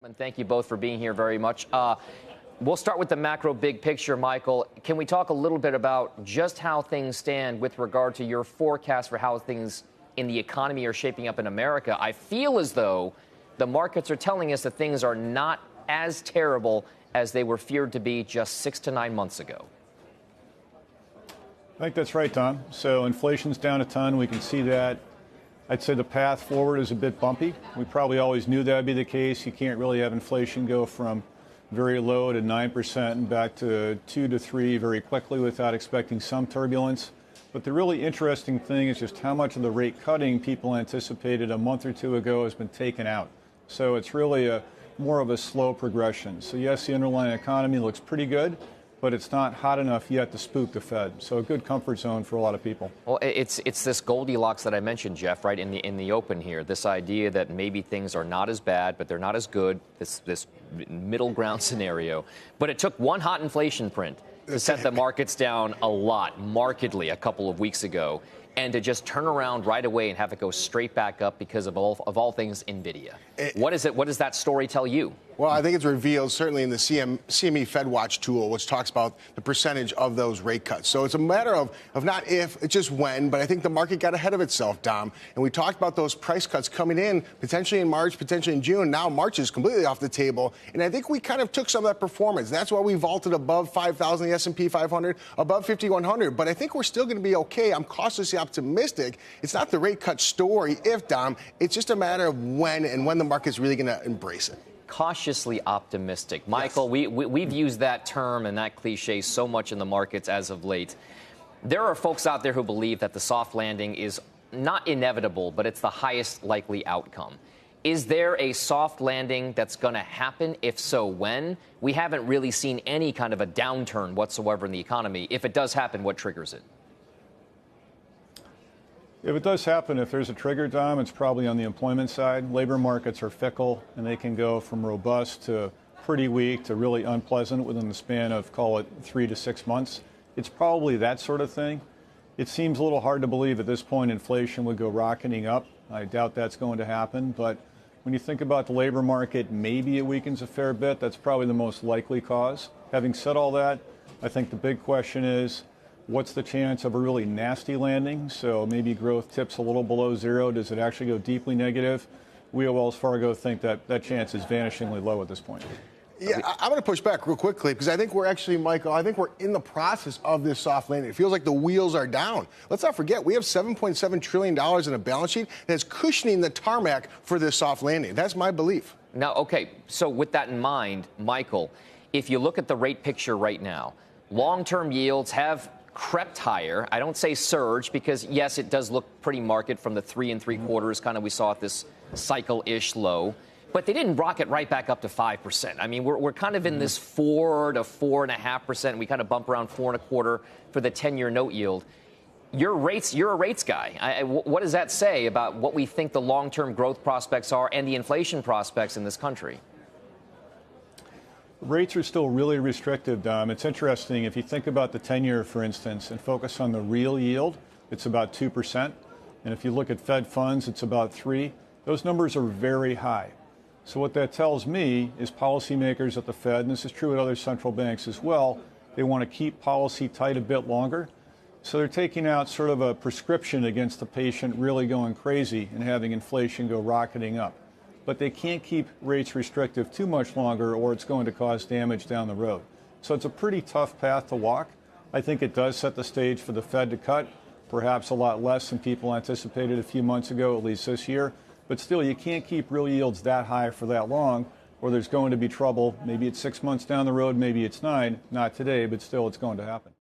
And thank you both for being here very much. We'll start with the macro big picture, Michael. Can we talk a little bit about just how things stand with regard to your forecast for how things in the economy are shaping up in America? I feel as though the markets are telling us that things are not as terrible as they were feared to be just 6 to 9 months ago. I think that's right, Tom. So inflation's down a ton. We can see that. I'd say the path forward is a bit bumpy. We probably always knew that would be the case. You can't really have inflation go from very low to 9% and back to 2 to 3 very quickly without expecting some turbulence. But the really interesting thing is just how much of the rate cutting people anticipated a month or two ago has been taken out. So it's really more of a slow progression. So yes, the underlying economy looks pretty good, but it's not hot enough yet to spook the Fed. So a good comfort zone for a lot of people. Well, it's this Goldilocks that I mentioned, Jeff, right in the open here. This idea that maybe things are not as bad, but they're not as good. This middle ground scenario. But it took one hot inflation print to set the markets down a lot, markedly, a couple of weeks ago, and to just turn around right away and have it go straight back up because of all things NVIDIA. What does that story tell you? Well, I think it's revealed certainly in the CME FedWatch tool, which talks about the percentage of those rate cuts. So it's a matter of not if, it's just when. But I think the market got ahead of itself, Dom. And we talked about those price cuts coming in, potentially in March, potentially in June. Now March is completely off the table. And I think we kind of took some of that performance. That's why we vaulted above 5,000, the S&P 500, above 5,100. But I think we're still going to be okay. I'm cautiously optimistic. It's not the rate cut story, if, Dom. It's just a matter of when and when the market's really going to embrace it. Cautiously optimistic. Michael, yes. We've used that term and that cliche so much in the markets as of late. There are folks out there who believe that the soft landing is not inevitable, but it's the highest likely outcome. Is there a soft landing that's going to happen? If so, when? We haven't really seen any kind of a downturn whatsoever in the economy. If it does happen, what triggers it? If it does happen, if there's a trigger, Dom, it's probably on the employment side. Labor markets are fickle, and they can go from robust to pretty weak to really unpleasant within the span of, call it, 3 to 6 months. It's probably that sort of thing. It seems a little hard to believe at this point inflation would go rocketing up. I doubt that's going to happen. But when you think about the labor market, maybe it weakens a fair bit. That's probably the most likely cause. Having said all that, I think the big question is, what's the chance of a really nasty landing? So maybe growth tips a little below zero. Does it actually go deeply negative? We at Wells Fargo think that chance is vanishingly low at this point. Yeah, I'm going to push back real quickly because I think we're actually, Michael, I think we're in the process of this soft landing. It feels like the wheels are down. Let's not forget, we have $7.7 trillion in a balance sheet that's cushioning the tarmac for this soft landing. That's my belief. Now, okay, so with that in mind, Michael, if you look at the rate picture right now, long-term yields have crept higher. I don't say surge because, yes, it does look pretty marked from the 3 3/4 kind of we saw at this cycle-ish low. But they didn't rocket right back up to 5%. I mean, we're kind of in this 4 to 4.5%. We kind of bump around 4.25 for the 10-year note yield. You're a rates guy. What does that say about what we think the long-term growth prospects are and the inflation prospects in this country? Rates are still really restrictive, Dom. It's interesting. If you think about the 10-year, for instance, and focus on the real yield, it's about 2%. And if you look at Fed funds, it's about 3%. Those numbers are very high. So what that tells me is policymakers at the Fed, and this is true at other central banks as well, they want to keep policy tight a bit longer. So they're taking out sort of a prescription against the patient really going crazy and having inflation go rocketing up. But they can't keep rates restrictive too much longer or it's going to cause damage down the road. So it's a pretty tough path to walk. I think it does set the stage for the Fed to cut, perhaps a lot less than people anticipated a few months ago, at least this year. But still, you can't keep real yields that high for that long or there's going to be trouble. Maybe it's 6 months down the road, maybe it's 9. Not today, but still it's going to happen.